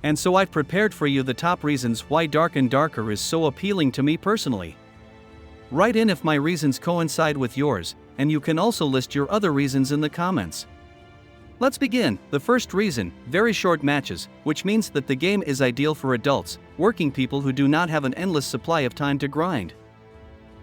And so I've prepared for you the top reasons why Dark and Darker is so appealing to me personally. Write in if my reasons coincide with yours, and you can also list your other reasons in the comments. Let's begin. The first reason, very short matches, which means that the game is ideal for adults, working people who do not have an endless supply of time to grind.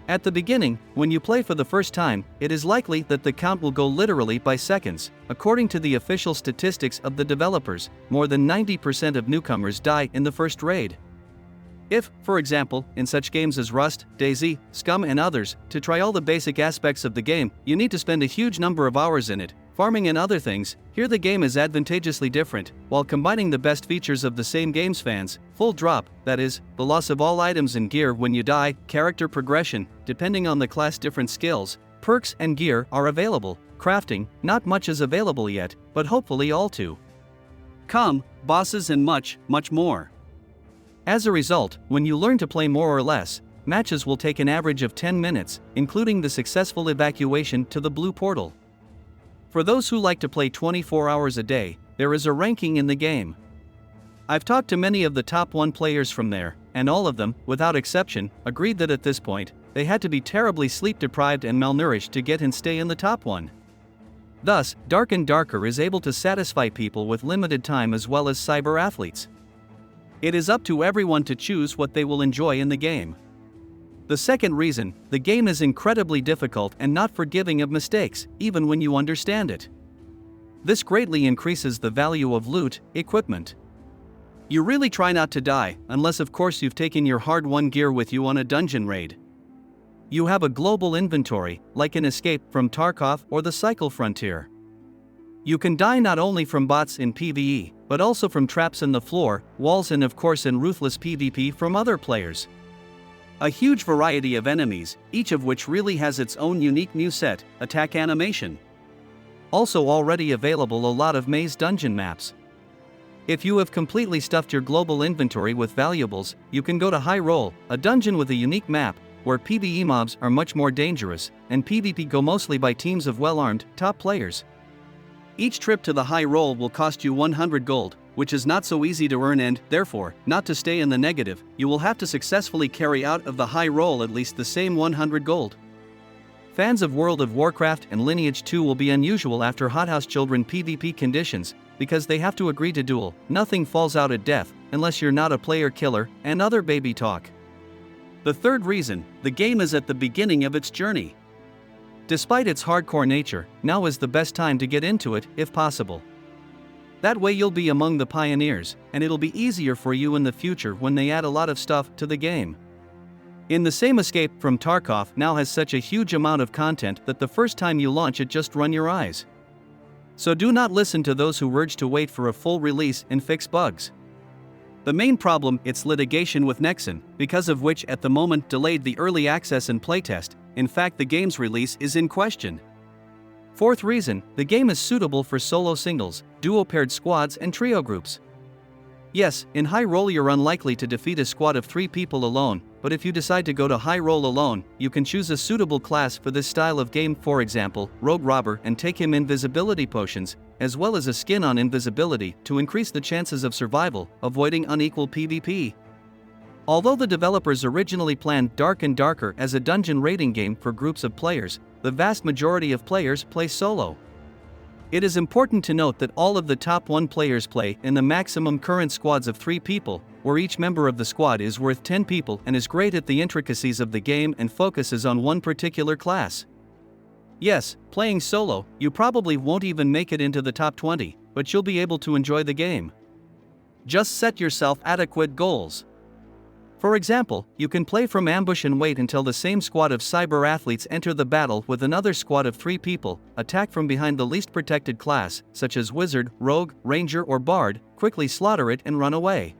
At the beginning, when you play for the first time, it is likely that the count will go literally by seconds. According to the official statistics of the developers, more than 90% of newcomers die in the first raid. If, for example, in such games as Rust, DayZ, Scum and others, to try all the basic aspects of the game, you need to spend a huge number of hours in it, farming and other things, here the game is advantageously different, while combining the best features of the same game's fans, full drop, that is, the loss of all items and gear when you die, character progression, depending on the class different skills, perks and gear are available, crafting, not much is available yet, but hopefully all to come, bosses and much, much more. As a result, when you learn to play more or less, matches will take an average of 10 minutes, including the successful evacuation to the blue portal. For those who like to play 24 hours a day, there is a ranking in the game. I've talked to many of the top 1 players from there, and all of them, without exception, agreed that at this point, they had to be terribly sleep deprived and malnourished to get and stay in the top 1. Thus, Dark and Darker is able to satisfy people with limited time as well as cyber athletes. It is up to everyone to choose what they will enjoy in the game. The second reason, the game is incredibly difficult and not forgiving of mistakes, even when you understand it. This greatly increases the value of loot, equipment. You really try not to die, unless of course you've taken your hard-won gear with you on a dungeon raid. You have a global inventory, like in Escape from Tarkov or the Cycle Frontier. You can die not only from bots in PvE, but also from traps in the floor, walls and of course in ruthless PvP from other players. A huge variety of enemies, each of which really has its own unique new set, attack animation. Also already available a lot of maze dungeon maps. If you have completely stuffed your global inventory with valuables, you can go to High Roll, a dungeon with a unique map, where PvE mobs are much more dangerous, and PvP go mostly by teams of well-armed, top players. Each trip to the High Roll will cost you 100 gold, which is not so easy to earn and, therefore, not to stay in the negative, you will have to successfully carry out of the High Roll at least the same 100 gold. Fans of World of Warcraft and Lineage 2 will be unusual after Hothouse Children PvP conditions, because they have to agree to duel, nothing falls out at death, unless you're not a player killer, and other baby talk. The third reason, the game is at the beginning of its journey. Despite its hardcore nature, now is the best time to get into it, if possible. That way you'll be among the pioneers, and it'll be easier for you in the future when they add a lot of stuff to the game. In the same Escape from Tarkov now has such a huge amount of content that the first time you launch it just run your eyes. So do not listen to those who urge to wait for a full release and fix bugs. The main problem, it's litigation with Nexon, because of which at the moment delayed the early access and playtest. In fact, the game's release is in question. Fourth reason, the game is suitable for solo singles, duo-paired squads and trio groups. Yes, in High Roll you're unlikely to defeat a squad of 3 people alone, but if you decide to go to High Roll alone, you can choose a suitable class for this style of game, for example, Rogue Robber, and take him invisibility potions, as well as a skin on invisibility to increase the chances of survival, avoiding unequal PvP. Although the developers originally planned Dark and Darker as a dungeon raiding game for groups of players, the vast majority of players play solo. It is important to note that all of the top 1 players play in the maximum current squads of 3 people, where each member of the squad is worth 10 people and is great at the intricacies of the game and focuses on one particular class. Yes, playing solo, you probably won't even make it into the top 20, but you'll be able to enjoy the game. Just set yourself adequate goals. For example, you can play from ambush and wait until the same squad of cyber athletes enter the battle with another squad of 3 people, attack from behind the least protected class, such as Wizard, Rogue, Ranger or Bard, quickly slaughter it and run away.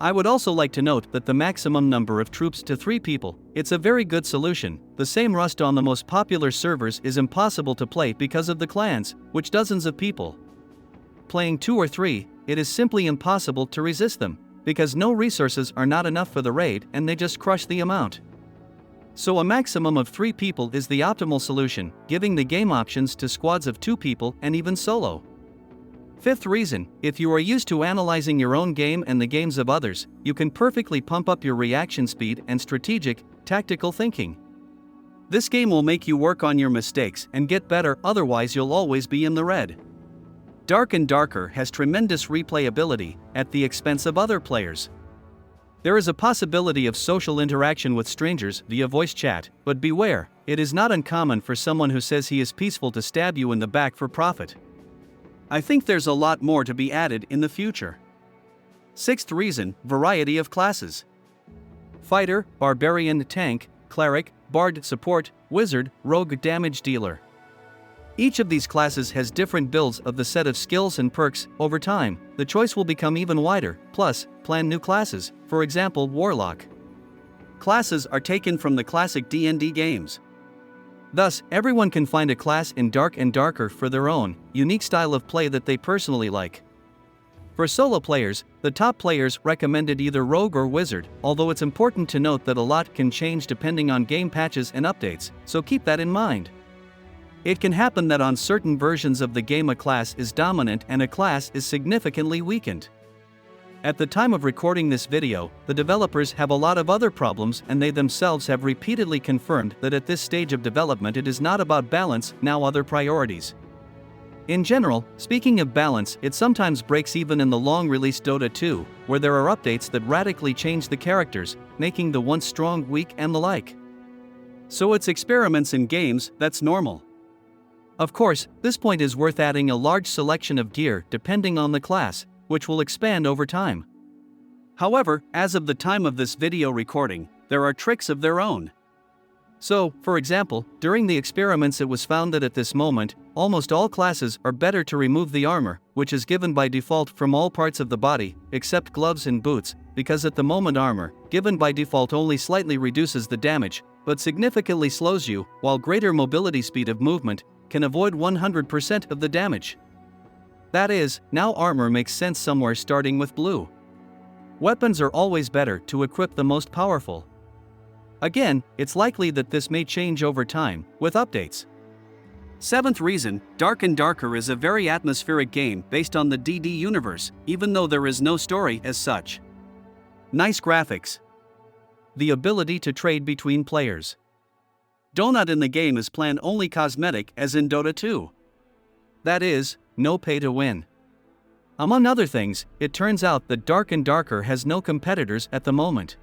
I would also like to note that the maximum number of troops to 3 people, it's a very good solution. The same Rust on the most popular servers is impossible to play because of the clans, which dozens of people. Playing 2 or 3, it is simply impossible to resist them, because no resources are not enough for the raid and they just crush the amount. So a maximum of 3 people is the optimal solution, giving the game options to squads of 2 people and even solo. Fifth reason, if you are used to analyzing your own game and the games of others, you can perfectly pump up your reaction speed and strategic, tactical thinking. This game will make you work on your mistakes and get better, otherwise you'll always be in the red. Dark and Darker has tremendous replayability at the expense of other players. There is a possibility of social interaction with strangers via voice chat, but beware, it is not uncommon for someone who says he is peaceful to stab you in the back for profit. I think there's a lot more to be added in the future. Sixth reason, variety of classes. Fighter, Barbarian, Tank, Cleric, Bard, Support, Wizard, Rogue, Damage Dealer. Each of these classes has different builds of the set of skills and perks. Over time, the choice will become even wider. Plus, plan new classes, for example Warlock. Classes are taken from the classic D&D games. Thus, everyone can find a class in Dark and Darker for their own, unique style of play that they personally like. For solo players, the top players recommended either Rogue or Wizard, although it's important to note that a lot can change depending on game patches and updates, so keep that in mind. It can happen that on certain versions of the game a class is dominant and a class is significantly weakened. At the time of recording this video, the developers have a lot of other problems and they themselves have repeatedly confirmed that at this stage of development it is not about balance, now other priorities. In general, speaking of balance, it sometimes breaks even in the long-released Dota 2, where there are updates that radically change the characters, making the once strong weak and the like. So it's experiments in games, that's normal. Of course, this point is worth adding a large selection of gear depending on the class, which will expand over time. However, as of the time of this video recording, there are tricks of their own. So, for example, during the experiments it was found that at this moment, almost all classes are better to remove the armor, which is given by default from all parts of the body, except gloves and boots, because at the moment armor, given by default only slightly reduces the damage, but significantly slows you, while greater mobility speed of movement can avoid 100% of the damage. That is, now armor makes sense somewhere starting with blue. Weapons are always better to equip the most powerful. Again, it's likely that this may change over time, with updates. Seventh reason, Dark and Darker is a very atmospheric game based on the DD universe, even though there is no story as such. Nice graphics. The ability to trade between players. Donut in the game is plan-only cosmetic as in Dota 2. That is, no pay to win. Among other things, it turns out that Dark and Darker has no competitors at the moment.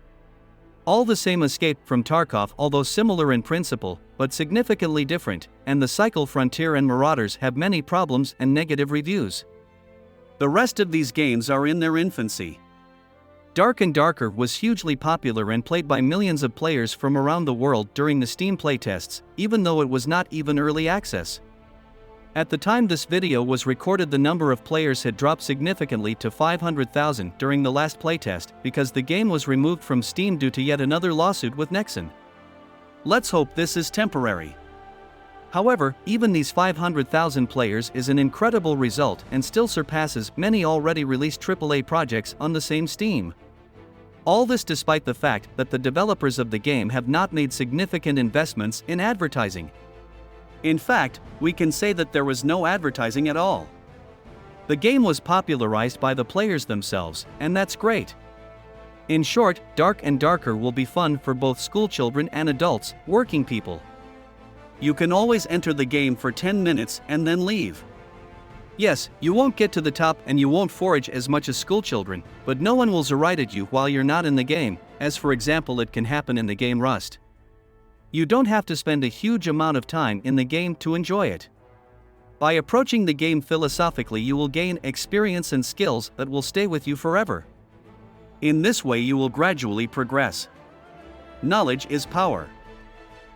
All the same Escape from Tarkov, although similar in principle, but significantly different, and the Cycle Frontier and Marauders have many problems and negative reviews. The rest of these games are in their infancy. Dark and Darker was hugely popular and played by millions of players from around the world during the Steam playtests, even though it was not even early access. At the time this video was recorded, the number of players had dropped significantly to 500,000 during the last playtest because the game was removed from Steam due to yet another lawsuit with Nexon. Let's hope this is temporary. However, even these 500,000 players is an incredible result and still surpasses many already released AAA projects on the same Steam. All this despite the fact that the developers of the game have not made significant investments in advertising. In fact, we can say that there was no advertising at all. The game was popularized by the players themselves, and that's great. In short, Dark and Darker will be fun for both schoolchildren and adults, working people. You can always enter the game for 10 minutes and then leave. Yes, you won't get to the top and you won't forage as much as schoolchildren, but no one will zaride at you while you're not in the game, as for example it can happen in the game Rust. You don't have to spend a huge amount of time in the game to enjoy it. By approaching the game philosophically you will gain experience and skills that will stay with you forever. In this way you will gradually progress. Knowledge is power.